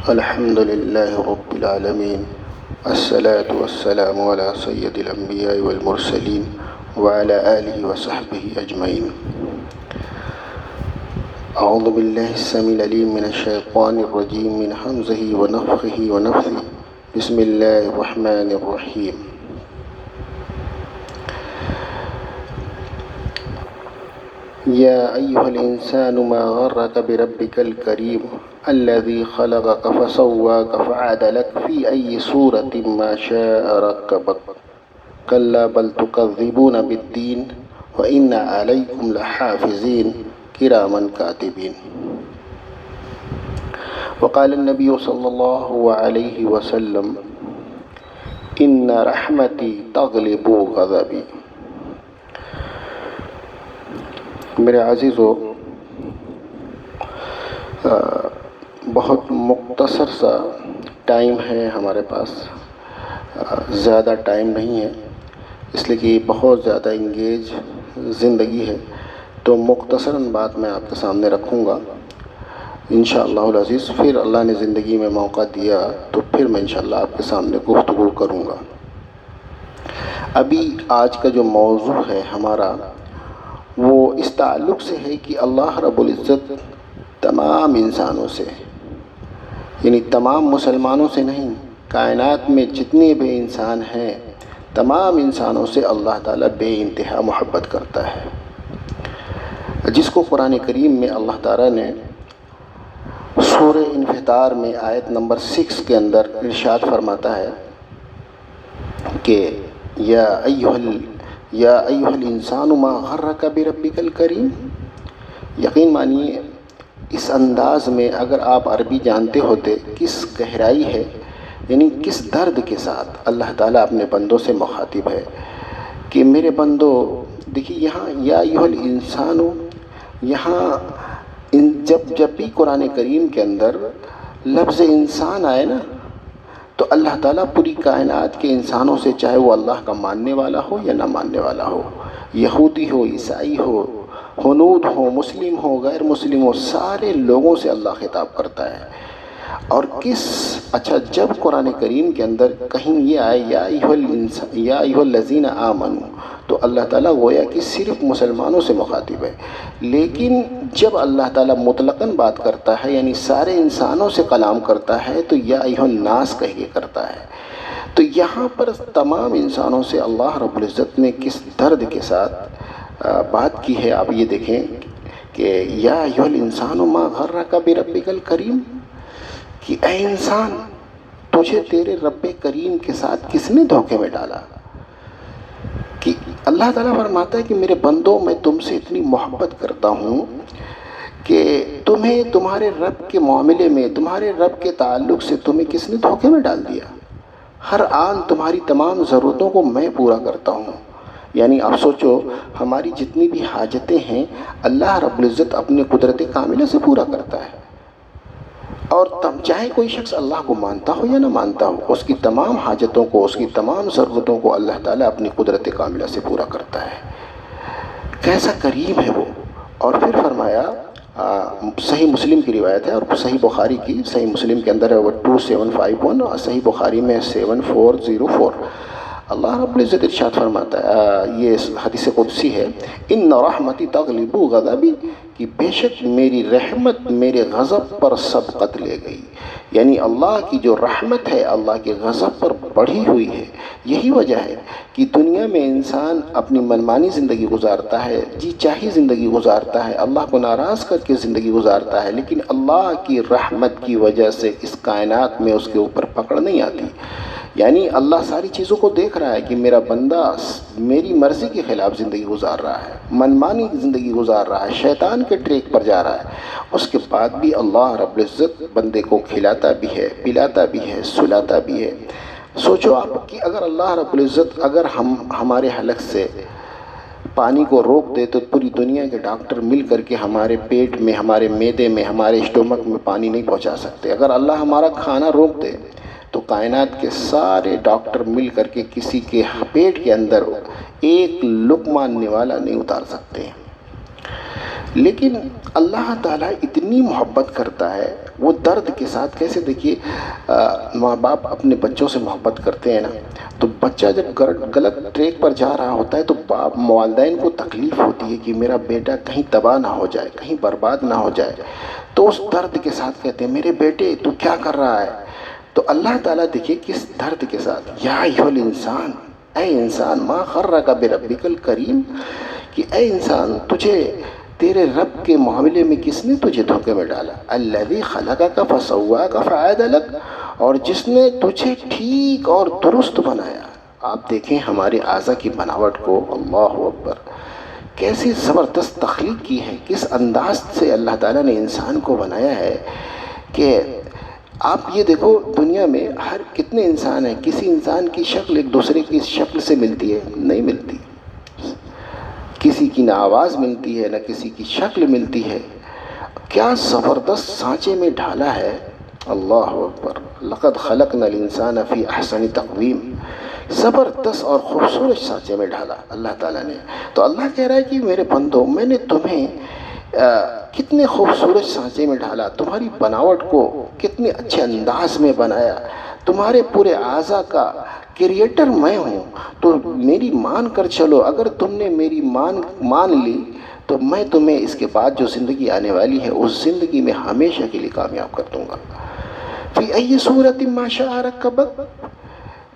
الحمد لله رب العالمين، الصلاة والسلام على سيد الأنبياء والمرسلين وعلى آله وصحبه أجمعين. أعوذ بالله السميع العليم من الشيطان الرجيم من همزه ونفخه ونفثه. بسم الله الرحمن الرحيم. يا أيها الإنسان ما غرك بربك الكريم الذي خلقك فسواك فعدلك في أي صورة ما شاء ركبك كلا بل تكذبون بالدين وإن عليكم لحافظين كراما كاتبين. وقال النبي صلى الله عليه وسلم إن رحمتي تغلب غضبي. میرے عزیزو، بہت مختصر سا ٹائم ہے ہمارے پاس، زیادہ ٹائم نہیں ہے، اس لیے کہ بہت زیادہ انگیج زندگی ہے، تو مختصراً بات میں آپ کے سامنے رکھوں گا انشاءاللہ العزیز. پھر اللہ نے زندگی میں موقع دیا تو پھر میں انشاءاللہ آپ کے سامنے گفتگو کروں گا. ابھی آج کا جو موضوع ہے ہمارا وہ اس تعلق سے ہے کہ اللہ رب العزت تمام انسانوں سے، یعنی تمام مسلمانوں سے نہیں، کائنات میں جتنے بھی انسان ہیں تمام انسانوں سے اللہ تعالیٰ بے انتہا محبت کرتا ہے، جس کو قرآن کریم میں اللہ تعالیٰ نے سورہ انفطار میں آیت نمبر 6 کے اندر ارشاد فرماتا ہے کہ یا ایھا الانسان ما غرک بربک الکریم. یقین مانیے اس انداز میں اگر آپ عربی جانتے ہوتے کس گہرائی ہے، یعنی کس درد کے ساتھ اللہ تعالیٰ اپنے بندوں سے مخاطب ہے کہ میرے بندو دیکھیے یہاں یا ایھا الانسان، یہاں جب بھی قرآن کریم کے اندر لفظ انسان آئے نا تو اللہ تعالیٰ پوری کائنات کے انسانوں سے، چاہے وہ اللہ کا ماننے والا ہو یا نہ ماننے والا ہو، یہودی ہو، عیسائی ہو، ہنود ہو، مسلم ہو، غیر مسلم ہو، سارے لوگوں سے اللہ خطاب کرتا ہے. اور جب قرآن کریم کے اندر کہیں یہ آئے یا ایھا الذین آمنوا تو اللہ تعالیٰ گویا کہ صرف مسلمانوں سے مخاطب ہے. لیکن جب اللہ تعالیٰ مطلقاً بات کرتا ہے، یعنی سارے انسانوں سے کلام کرتا ہے، تو یا ایھا الناس کہہ کے کرتا ہے. تو یہاں پر تمام انسانوں سے اللہ رب العزت نے کس درد کے ساتھ بات کی ہے، آپ یہ دیکھیں کہ یا ایھا الانسان ما غرک بربک الکریم، کہ اے انسان تجھے تیرے رب کریم کے ساتھ کس نے دھوکے میں ڈالا. کہ اللہ تعالیٰ فرماتا ہے کہ میرے بندوں میں تم سے اتنی محبت کرتا ہوں کہ تمہیں تمہارے رب کے معاملے میں، تمہارے رب کے تعلق سے تمہیں کس نے دھوکے میں ڈال دیا. ہر آن تمہاری تمام ضرورتوں کو میں پورا کرتا ہوں. یعنی آپ سوچو ہماری جتنی بھی حاجتیں ہیں اللہ رب العزت اپنے قدرت کاملہ سے پورا کرتا ہے. اور چاہے کوئی شخص اللہ کو مانتا ہو یا نہ مانتا ہو، اس کی تمام حاجتوں کو، اس کی تمام ضرورتوں کو اللہ تعالیٰ اپنی قدرت کاملہ سے پورا کرتا ہے. کیسا کریم ہے وہ. اور پھر فرمایا، صحیح مسلم کی روایت ہے اور صحیح بخاری کی، صحیح مسلم کے اندر ہے وہ 2751 اور صحیح بخاری میں 7404. اللہ رب العزت ارشاد فرماتا ہے، یہ حدیث قدسی ہے، ان رحمتی تغلب غضبی، کہ بے شک میری رحمت میرے غضب پر سبقت لے گئی. یعنی اللہ کی جو رحمت ہے اللہ کے غضب پر بڑھی ہوئی ہے. یہی وجہ ہے کہ دنیا میں انسان اپنی منمانی زندگی گزارتا ہے، جی چاہی زندگی گزارتا ہے، اللہ کو ناراض کر کے زندگی گزارتا ہے، لیکن اللہ کی رحمت کی وجہ سے اس کائنات میں اس کے اوپر پکڑ نہیں آتی. یعنی اللہ ساری چیزوں کو دیکھ رہا ہے کہ میرا بندہ میری مرضی کے خلاف زندگی گزار رہا ہے، منمانی زندگی گزار رہا ہے، شیطان کے ٹریک پر جا رہا ہے. اس کے بعد بھی اللہ رب العزت بندے کو کھلاتا بھی ہے، پلاتا بھی ہے، سلاتا بھی ہے. سوچو آپ کہ اگر اللہ رب العزت اگر ہمارے حلق سے پانی کو روک دے تو پوری دنیا کے ڈاکٹر مل کر کے ہمارے پیٹ میں، ہمارے معدے میں، ہمارے اسٹومک میں پانی نہیں پہنچا سکتے. اگر اللہ ہمارا کھانا روک دے تو کائنات کے سارے ڈاکٹر مل کر کے کسی کے پیٹ کے اندر ایک لقمہ نوالا نہیں اتار سکتے. لیکن اللہ تعالیٰ اتنی محبت کرتا ہے، وہ درد کے ساتھ کیسے، دیکھیے ماں باپ اپنے بچوں سے محبت کرتے ہیں نا، تو بچہ جب غلط ٹریک پر جا رہا ہوتا ہے تو باپ والدین کو تکلیف ہوتی ہے کہ میرا بیٹا کہیں تباہ نہ ہو جائے، کہیں برباد نہ ہو جائے، تو اس درد کے ساتھ کہتے ہیں میرے بیٹے تو کیا کر رہا ہے. تو اللہ تعالیٰ دیکھیے کس درد کے ساتھ، یا ایھا الانسان، اے انسان، ما غرک بربک الکریم، کہ اے انسان تجھے تیرے رب کے معاملے میں کس نے تجھے دھوکے میں ڈالا، الذی خلقک فسواک فعدلک، اور جس نے تجھے ٹھیک اور درست بنایا. آپ دیکھیں ہمارے اعضاء کی بناوٹ کو، اللہ اکبر، کیسی زبردست تخلیق کی ہے، کس انداز سے اللہ تعالیٰ نے انسان کو بنایا ہے کہ آپ یہ دیکھو دنیا میں ہر کتنے انسان ہیں، کسی انسان کی شکل ایک دوسرے کی شکل سے ملتی ہے؟ نہیں ملتی. کسی کی نہ آواز ملتی ہے، نہ کسی کی شکل ملتی ہے. کیا زبردست سانچے میں ڈھالا ہے، اللہ اکبر. لقد خلقنا الانسان فی احسن تقویم، زبردست اور خوبصورت سانچے میں ڈھالا اللہ تعالیٰ نے. تو اللہ کہہ رہا ہے کہ میرے بندو، میں نے تمہیں کتنے خوبصورت سانچے میں ڈھالا، تمہاری بناوٹ کو کتنے اچھے انداز میں بنایا، تمہارے پورے اعضاء کا کریٹر میں ہوں. تو میری مان کر چلو، اگر تم نے میری مان لی تو میں تمہیں اس کے بعد جو زندگی آنے والی ہے اس زندگی میں ہمیشہ کے لیے کامیاب کر دوں گا. فی ای صورت ما شاء رکبک،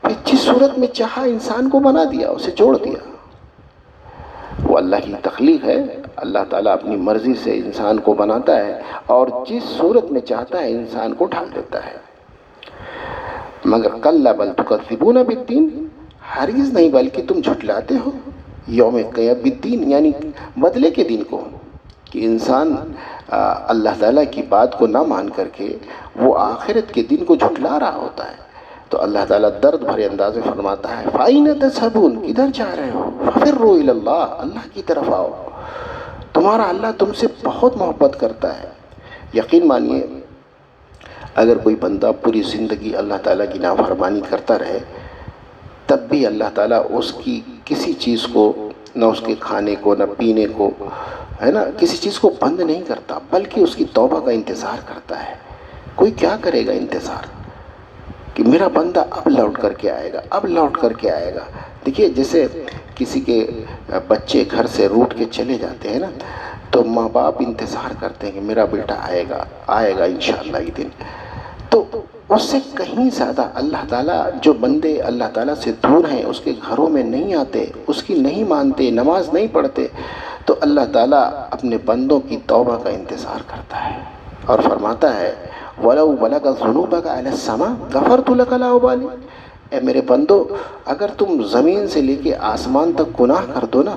پھر جس صورت میں چاہا انسان کو بنا دیا، اسے جوڑ دیا. وہ اللہ کی تخلیق ہے، اللہ تعالیٰ اپنی مرضی سے انسان کو بناتا ہے اور جس صورت میں چاہتا ہے انسان کو ڈھال دیتا ہے. مگر کلا بل تکذبون بالدین، ہرگز نہیں بلکہ تم جھٹلاتے ہو یوم قیامت، بالدین یعنی بدلے کے دن کو، کہ انسان اللہ تعالیٰ کی بات کو نہ مان کر کے وہ آخرت کے دن کو جھٹلا رہا ہوتا ہے. تو اللہ تعالیٰ درد بھرے انداز میں فرماتا ہے فَأَيْنَ تَذْهَبُونَ، کدھر جا رہے ہو، فَفِرُّوا إِلَى اللَّهِ، اللہ کی طرف آؤ، تمہارا اللہ تم سے بہت محبت کرتا ہے. یقین مانیے اگر کوئی بندہ پوری زندگی اللہ تعالیٰ کی نافرمانی کرتا رہے تب بھی اللہ تعالیٰ اس کی کسی چیز کو، نہ اس کے کھانے کو، نہ پینے کو، ہے نا، کسی چیز کو بند نہیں کرتا، بلکہ اس کی توبہ کا انتظار کرتا ہے. کوئی کیا کرے گا انتظار، کہ میرا بندہ اب لوٹ کر کے آئے گا، اب لوٹ کر کے آئے گا. دیکھیے جیسے کسی کے بچے گھر سے روٹ کے چلے جاتے ہیں نا، تو ماں باپ انتظار کرتے ہیں کہ میرا بیٹا آئے گا انشاءاللہ یہ دن. تو اس سے کہیں زیادہ اللہ تعالیٰ، جو بندے اللہ تعالیٰ سے دور ہیں، اس کے گھروں میں نہیں آتے، اس کی نہیں مانتے، نماز نہیں پڑھتے، تو اللہ تعالیٰ اپنے بندوں کی توبہ کا انتظار کرتا ہے اور فرماتا ہے وَلَوْ بَلَغَ ذُنُوبَكَ إِلَى السَّمَاءِ غَفَرْتُ لَكَ لَا أُبَالِي، اے میرے بندو اگر تم زمین سے لے کے آسمان تک گناہ کر دو نا،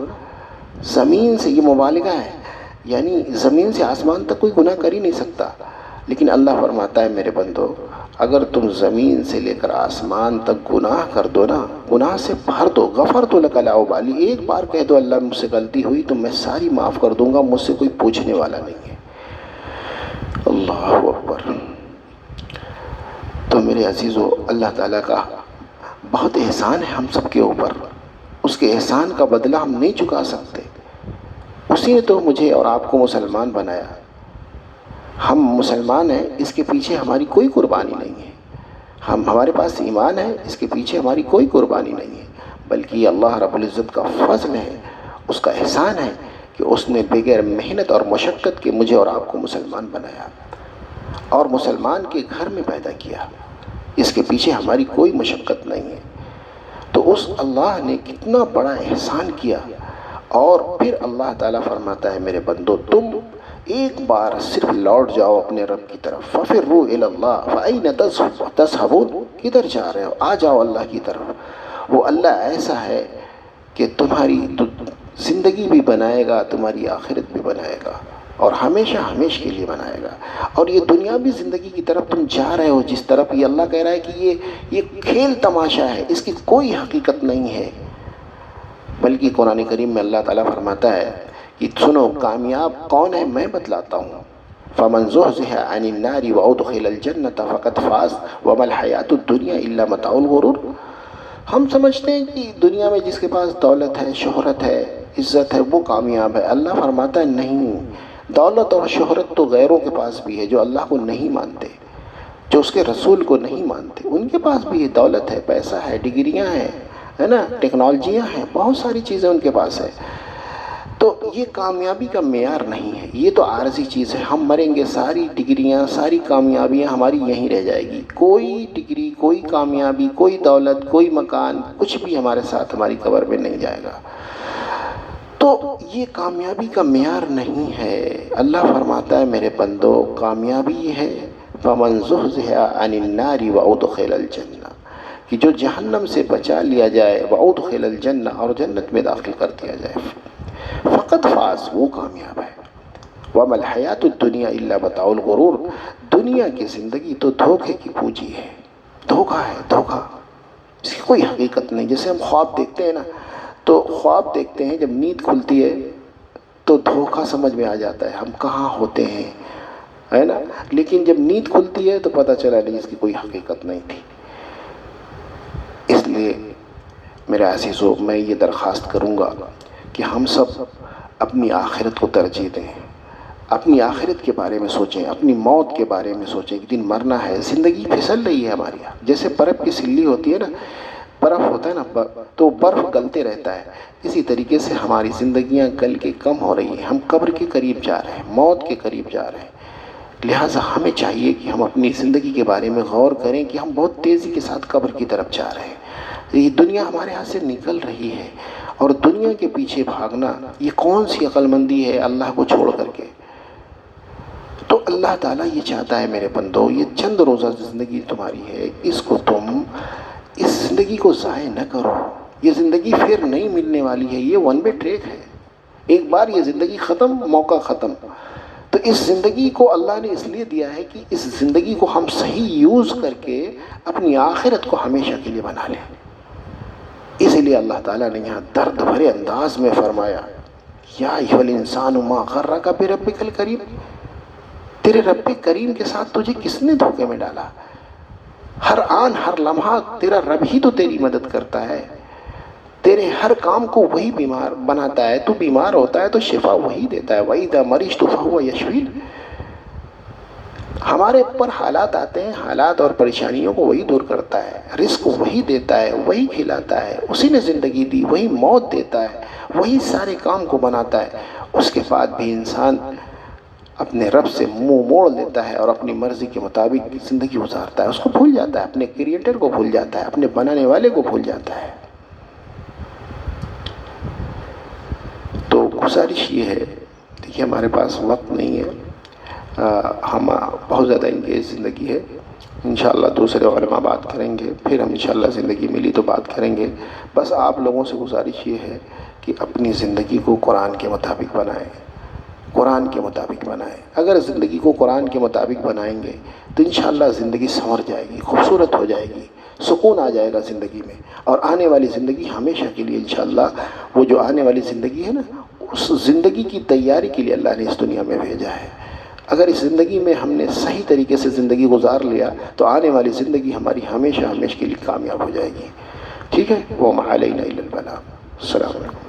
زمین سے، یہ مبالغہ ہے، یعنی زمین سے آسمان تک کوئی گناہ کر ہی نہیں سکتا، لیکن اللہ فرماتا ہے میرے بندو اگر تم زمین سے لے کر آسمان تک گناہ کر دو نا، گناہ سے بھر دو، غفرت لک لا ابالی، ایک بار کہہ دو اللہ مجھ سے غلطی ہوئی تو میں ساری معاف کر دوں گا، مجھ سے کوئی پوچھنے والا نہیں ہے. اللہ اکبر. تو میرے عزیزو، اللہ تعالیٰ کا بہت احسان ہے ہم سب کے اوپر، اس کے احسان کا بدلہ ہم نہیں چکا سکتے. اسی نے تو مجھے اور آپ کو مسلمان بنایا، ہم مسلمان ہیں، اس کے پیچھے ہماری کوئی قربانی نہیں ہے. ہمارے پاس ایمان ہے، اس کے پیچھے ہماری کوئی قربانی نہیں ہے، بلکہ یہ اللہ رب العزت کا فضل ہے، اس کا احسان ہے کہ اس نے بغیر محنت اور مشقت کے مجھے اور آپ کو مسلمان بنایا اور مسلمان کے گھر میں پیدا کیا. اس کے پیچھے ہماری کوئی مشقت نہیں ہے. تو اس اللہ نے کتنا بڑا احسان کیا. اور پھر اللہ تعالیٰ فرماتا ہے میرے بندو تم ایک بار صرف لوٹ جاؤ اپنے رب کی طرف، فَفِرُّوا إِلَى اللَّهِ فَأَيْنَ تَذْهَبُونَ، کدھر جا رہے ہو، آ جاؤ اللہ کی طرف. وہ اللہ ایسا ہے کہ تمہاری زندگی بھی بنائے گا، تمہاری آخرت بھی بنائے گا اور ہمیشہ ہمیشہ کے لیے بنائے گا. اور یہ دنیاوی زندگی کی طرف تم جا رہے ہو جس طرف، یہ اللہ کہہ رہا ہے کہ یہ کھیل تماشا ہے، اس کی کوئی حقیقت نہیں ہے. بلکہ قرآن کریم میں اللہ تعالیٰ فرماتا ہے کہ سنو کامیاب کون ہے میں بتلاتا ہوں. فَمَنْ زُحْزِحَ عَنِ النَّارِ وَأُدْخِلَ الْجَنَّةَ فَقَدْ فَازَ وَمَا الْحَيَاةُ الدُّنْيَا إِلَّا مَتَاعُ الْغُرُورِ. ہم سمجھتے ہیں کہ دنیا میں جس کے پاس دولت ہے، شہرت ہے، عزت ہے، وہ کامیاب ہے. اللہ فرماتا ہے نہیں، دولت اور شہرت تو غیروں کے پاس بھی ہے جو اللہ کو نہیں مانتے، جو اس کے رسول کو نہیں مانتے، ان کے پاس بھی دولت ہے، پیسہ ہے، ڈگریاں ہیں، ہے نا، ٹیکنالوجیاں ہیں، بہت ساری چیزیں ان کے پاس ہے۔ تو یہ کامیابی کا معیار نہیں ہے، یہ تو عارضی چیز ہے۔ ہم مریں گے، ساری ڈگریاں، ساری کامیابیاں ہماری یہیں رہ جائے گی، کوئی ڈگری، کوئی کامیابی، کوئی دولت، کوئی مکان، کچھ بھی ہمارے ساتھ ہماری قبر میں نہیں جائے گا۔ تو یہ کامیابی کا معیار نہیں ہے۔ اللہ فرماتا ہے میرے بندو، کامیابی یہ ہے فَمَنْ زُحْزِحَ عَنِ النَّارِ وَأُدْخِلَ الْجَنَّةَ، کہ جو جہنم سے بچا لیا جائے، وَأُدْخِلَ الْجَنَّةَ، اور جنت میں داخل کر دیا جائے، فقط فاز، وہ کامیاب ہے۔ وَمَا الْحَيَاةُ الدُّنْيَا إِلَّا مَتَاعُ الْغُرُورِ، دنیا کی زندگی تو دھوکے کی پونجی ہے، دھوکہ ہے، دھوکہ، اس کی کوئی حقیقت نہیں۔ جیسے ہم خواب دیکھتے ہیں نا، تو خواب دیکھتے ہیں، جب نیند کھلتی ہے تو دھوکہ سمجھ میں آ جاتا ہے، ہم کہاں ہوتے ہیں، ہے نا، لیکن جب نیند کھلتی ہے تو پتہ چلا نہیں، اس کی کوئی حقیقت نہیں تھی۔ اس لیے میرے عزیزو، میں یہ درخواست کروں گا کہ ہم سب اپنی آخرت کو ترجیح دیں، اپنی آخرت کے بارے میں سوچیں، اپنی موت کے بارے میں سوچیں، ایک دن مرنا ہے، زندگی پھسل رہی ہے ہماری، جیسے برف کی سلی ہوتی ہے نا، برف ہوتا ہے نا، تو برف گلتے رہتا ہے، اسی طریقے سے ہماری زندگیاں گل کے کم ہو رہی ہیں، ہم قبر کے قریب جا رہے ہیں، موت کے قریب جا رہے ہیں۔ لہٰذا ہمیں چاہیے کہ ہم اپنی زندگی کے بارے میں غور کریں کہ ہم بہت تیزی کے ساتھ قبر کی طرف جا رہے ہیں، یہ دنیا ہمارے ہاتھ سے نکل رہی ہے، اور دنیا کے پیچھے بھاگنا یہ کون سی عقل مندی ہے اللہ کو چھوڑ کر کے؟ تو اللہ تعالیٰ یہ چاہتا ہے میرے بندو، یہ چند روزہ زندگی تمہاری ہے، اس کو تم، اس زندگی کو ضائع نہ کرو، یہ زندگی پھر نہیں ملنے والی ہے، یہ ون وے ٹریک ہے، ایک بار یہ زندگی ختم، موقع ختم۔ تو اس زندگی کو اللہ نے اس لیے دیا ہے کہ اس زندگی کو ہم صحیح یوز کر کے اپنی آخرت کو ہمیشہ کے لیے بنا لیں۔ اسی لیے اللہ تعالیٰ نے یہاں درد بھرے انداز میں فرمایا، یا ایھا الانسان ما غرک بربک الکریم، تیرے رب کریم کے ساتھ تجھے کس نے دھوکے میں ڈالا؟ ہر آن ہر لمحہ تیرا رب ہی تو تیری مدد کرتا ہے، تیرے ہر کام کو وہی بیمار بناتا ہے، تو بیمار ہوتا ہے تو شفا وہی دیتا ہے، وَإِذَا مَرِضْتُ فَهُوَ يَشْفِينِ۔ ہمارے اوپر حالات آتے ہیں، حالات اور پریشانیوں کو وہی دور کرتا ہے، رزق وہی دیتا ہے، وہی کھلاتا ہے، اسی نے زندگی دی، وہی موت دیتا ہے، وہی سارے کام کو بناتا ہے۔ اس کے بعد بھی انسان اپنے رب سے منہ موڑ لیتا ہے اور اپنی مرضی کے مطابق زندگی گزارتا ہے، اس کو بھول جاتا ہے، اپنے کریٹر کو بھول جاتا ہے، اپنے بنانے والے کو بھول جاتا ہے۔ تو گزارش یہ ہے، دیکھیے ہمارے پاس وقت نہیں ہے، ہم بہت زیادہ انگیج زندگی ہے، انشاءاللہ دوسرے علماء بات کریں گے، پھر ہم انشاءاللہ زندگی ملی تو بات کریں گے۔ بس آپ لوگوں سے گزارش یہ ہے کہ اپنی زندگی کو قرآن کے مطابق بنائیں، قرآن کے مطابق بنائیں۔ اگر زندگی کو قرآن کے مطابق بنائیں گے تو انشاءاللہ زندگی سنور جائے گی، خوبصورت ہو جائے گی، سکون آ جائے گا زندگی میں، اور آنے والی زندگی ہمیشہ کے لیے انشاءاللہ، وہ جو آنے والی زندگی ہے نا، اس زندگی کی تیاری کے لیے اللہ نے اس دنیا میں بھیجا ہے۔ اگر اس زندگی میں ہم نے صحیح طریقے سے زندگی گزار لیا تو آنے والی زندگی ہماری ہمیشہ کے لیے کامیاب ہو جائے گی۔ ٹھیک ہے، وَمَا عَلَيْنَا إِلَّا الْبَلَاغُ۔ السلام علیکم۔